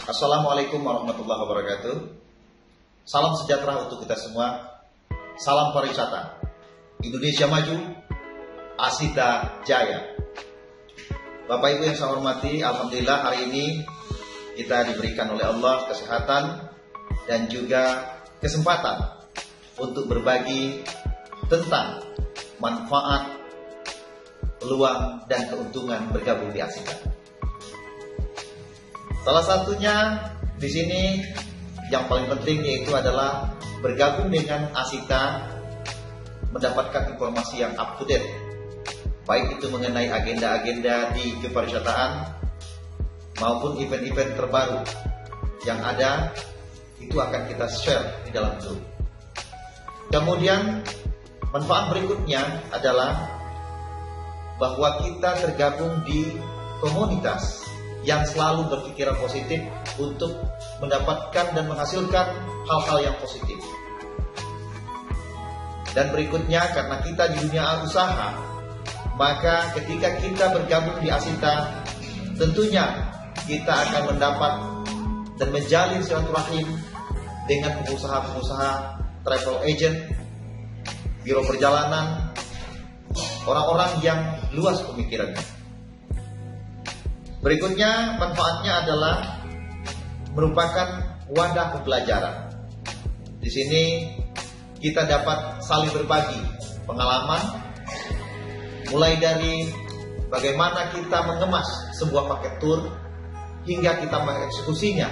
Assalamualaikum warahmatullahi wabarakatuh. Salam sejahtera untuk kita semua. Salam pariwisata. Indonesia maju, Asita jaya. Bapak Ibu yang saya hormati, alhamdulillah hari ini kita diberikan oleh Allah kesehatan dan juga kesempatan untuk berbagi tentang manfaat, peluang dan keuntungan bergabung di Asita. Salah satunya di sini yang paling penting yaitu adalah bergabung dengan Asita, mendapatkan informasi yang up to date, baik itu mengenai agenda-agenda di kepariwisataan maupun event-event terbaru yang ada, itu akan kita share di dalam grup. Kemudian manfaat berikutnya adalah bahwa kita tergabung di komunitas yang selalu berpikiran positif untuk mendapatkan dan menghasilkan hal-hal yang positif. Dan berikutnya, karena kita di dunia usaha, maka ketika kita bergabung di Asita, tentunya kita akan mendapat dan menjalin silaturahim dengan pengusaha-pengusaha, travel agent, biro perjalanan, orang-orang yang luas pemikirannya. Berikutnya, manfaatnya adalah merupakan wadah pembelajaran. Di sini kita dapat saling berbagi pengalaman, mulai dari bagaimana kita mengemas sebuah paket tour hingga kita mengeksekusinya.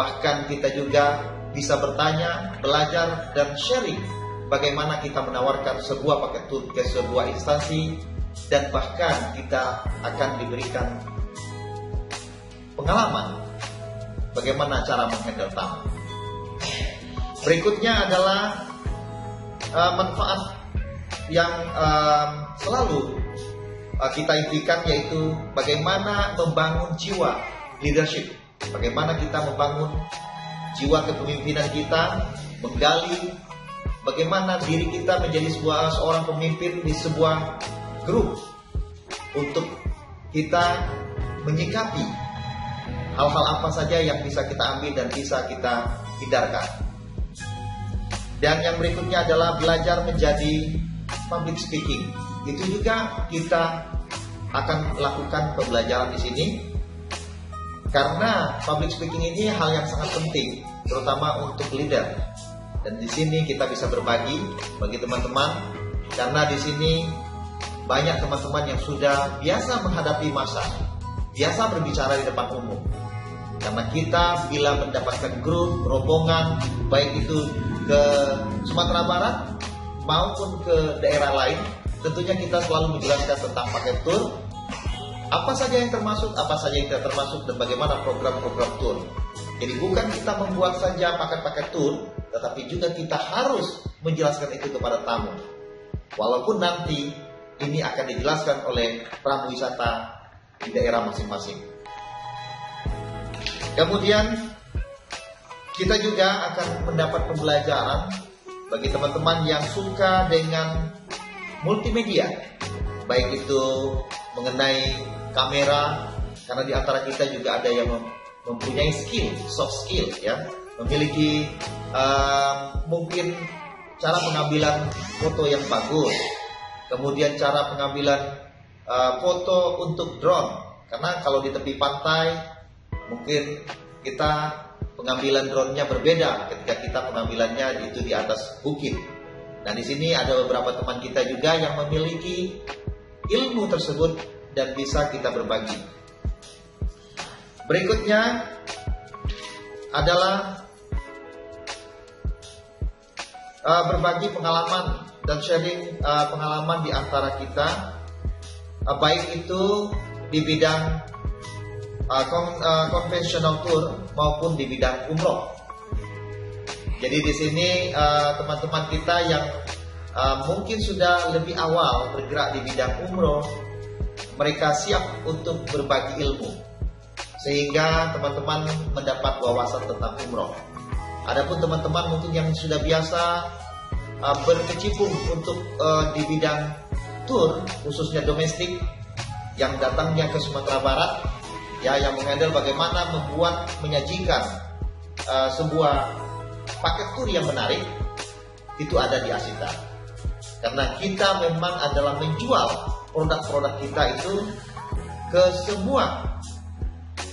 Bahkan kita juga bisa bertanya, belajar, dan sharing bagaimana kita menawarkan sebuah paket tour ke sebuah instansi, dan bahkan kita akan diberikan pengalaman bagaimana cara menghandle tamu. Berikutnya adalah manfaat yang selalu kita impikan, yaitu bagaimana membangun jiwa leadership, bagaimana kita membangun jiwa kepemimpinan kita, menggali bagaimana diri kita menjadi seorang pemimpin di sebuah grup untuk kita menyikapi hal-hal apa saja yang bisa kita ambil dan bisa kita hindarkan. Dan yang berikutnya adalah belajar menjadi public speaking. Itu juga kita akan lakukan pembelajaran di sini, karena public speaking ini hal yang sangat penting, terutama untuk leader. Dan di sini kita bisa berbagi bagi teman-teman, karena di sini banyak teman-teman yang sudah biasa menghadapi masa, biasa berbicara di depan umum. Karena kita bila mendapatkan grup, rombongan, baik itu ke Sumatera Barat maupun ke daerah lain, tentunya kita selalu menjelaskan tentang paket tour, apa saja yang termasuk, apa saja yang tidak termasuk, dan bagaimana program-program tour. Jadi bukan kita membuat saja paket-paket tour, tetapi juga kita harus menjelaskan itu kepada tamu. Walaupun nanti ini akan dijelaskan oleh pramu wisata di daerah masing-masing. Kemudian kita juga akan mendapat pembelajaran bagi teman-teman yang suka dengan multimedia, baik itu mengenai kamera, karena di antara kita juga ada yang mempunyai skill, soft skill, ya, memiliki mungkin cara pengambilan foto yang bagus, kemudian cara pengambilan foto untuk drone, karena kalau di tepi pantai mungkin kita pengambilan drone-nya berbeda ketika kita pengambilannya itu di atas bukit. Nah, di sini ada beberapa teman kita juga yang memiliki ilmu tersebut dan bisa kita berbagi. Berikutnya adalah berbagi pengalaman dan sharing pengalaman di antara kita, baik itu di bidang conventional tour maupun di bidang umroh. Jadi di sini teman-teman kita yang mungkin sudah lebih awal bergerak di bidang umroh, mereka siap untuk berbagi ilmu sehingga teman-teman mendapat wawasan tentang umroh. Adapun teman-teman mungkin yang sudah biasa berkecimpung untuk di bidang tour, khususnya domestik, yang datangnya ke Sumatera Barat, ya, yang menghandle bagaimana menyajikan sebuah paket tur yang menarik, itu ada di Asita. Karena kita memang adalah menjual produk-produk kita itu ke semua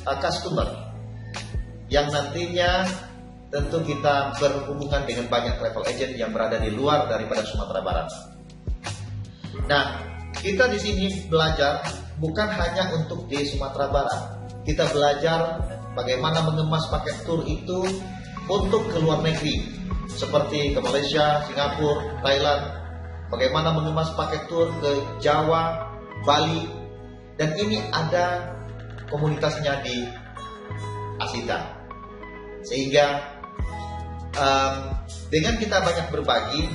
customer yang nantinya tentu kita berhubungan dengan banyak travel agent yang berada di luar daripada Sumatera Barat. Nah, kita di sini belajar bukan hanya untuk di Sumatera Barat. Kita belajar bagaimana mengemas paket tur itu untuk ke luar negeri, seperti ke Malaysia, Singapura, Thailand. Bagaimana mengemas paket tur ke Jawa, Bali, dan ini ada komunitasnya di Asita. Sehingga dengan kita banyak berbagi,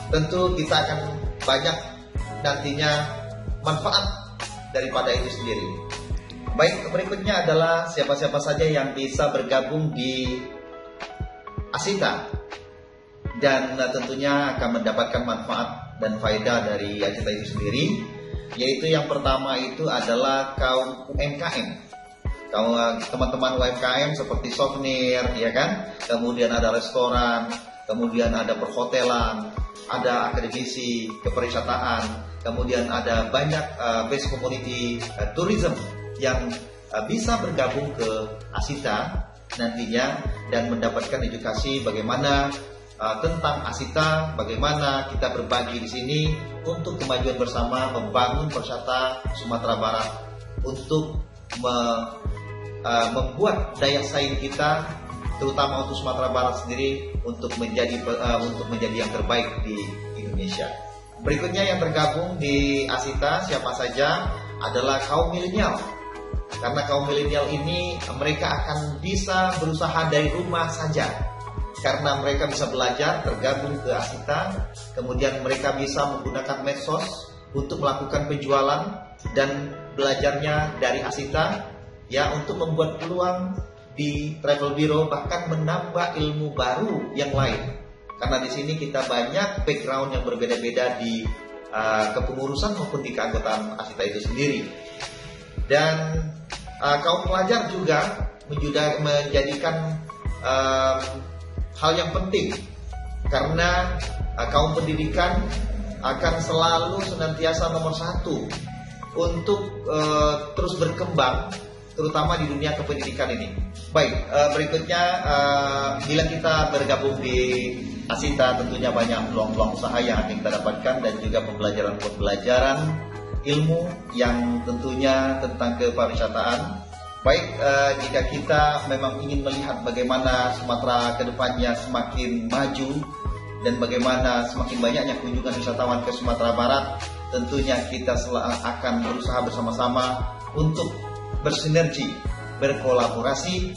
tentu kita akan banyak nantinya manfaat daripada itu sendiri. Baik, berikutnya adalah siapa-siapa saja yang bisa bergabung di Asita dan tentunya akan mendapatkan manfaat dan faedah dari Asita itu sendiri. Yaitu yang pertama itu adalah kaum UMKM, teman-teman UMKM seperti souvenir, ya kan? Kemudian ada restoran, kemudian ada perhotelan, ada akademisi kepariwisataan, kemudian ada banyak base community tourism yang bisa bergabung ke Asita nantinya dan mendapatkan edukasi bagaimana tentang Asita, bagaimana kita berbagi di sini untuk kemajuan bersama membangun pariwisata Sumatera Barat untuk membuat daya saing kita, terutama untuk Sumatera Barat sendiri, untuk menjadi yang terbaik di Indonesia. Berikutnya yang tergabung di Asita siapa saja adalah kaum milenial. Karena kaum milenial ini mereka akan bisa berusaha dari rumah saja. Karena mereka bisa belajar tergabung ke Asita, kemudian mereka bisa menggunakan medsos untuk melakukan penjualan dan belajarnya dari Asita, ya, untuk membuat peluang di travel bureau, bahkan menambah ilmu baru yang lain. Karena di sini kita banyak background yang berbeda-beda di kepengurusan maupun di keanggotaan Asita itu sendiri. Dan kaum pelajar juga menjadikan hal yang penting, karena kaum pendidikan akan selalu senantiasa nomor satu untuk terus berkembang, terutama di dunia kependidikan ini. Baik, berikutnya bila kita bergabung di Asita, tentunya banyak peluang-peluang usaha yang akan kita dapatkan dan juga pembelajaran ilmu yang tentunya tentang kepariwisataan. Baik, jika kita memang ingin melihat bagaimana Sumatera ke depannya semakin maju dan bagaimana semakin banyaknya kunjungan wisatawan ke Sumatera Barat, tentunya kita akan berusaha bersama-sama untuk bersinergi, berkolaborasi.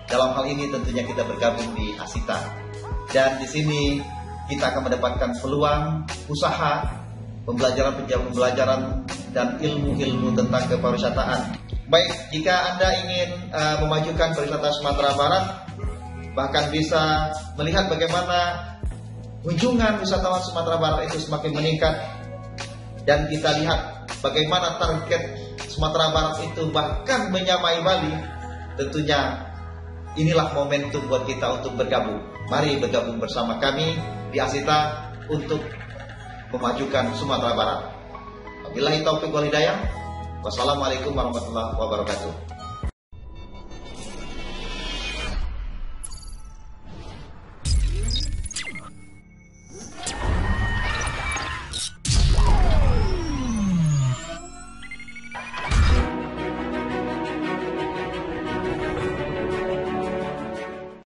Dalam hal ini tentunya kita bergabung di Asita. Dan di sini kita akan mendapatkan peluang usaha, pembelajaran dan ilmu-ilmu tentang kepariwisataan. Baik, jika Anda ingin memajukan pariwisata Sumatera Barat, bahkan bisa melihat bagaimana kunjungan wisatawan Sumatera Barat itu semakin meningkat, dan kita lihat bagaimana target Sumatera Barat itu bahkan menyamai Bali, tentunya inilah momentum buat kita untuk bergabung. Mari bergabung bersama kami di Asita untuk memajukan Sumatera Barat. Wabillahi taufiq wal hidayah. Wassalamualaikum warahmatullahi wabarakatuh.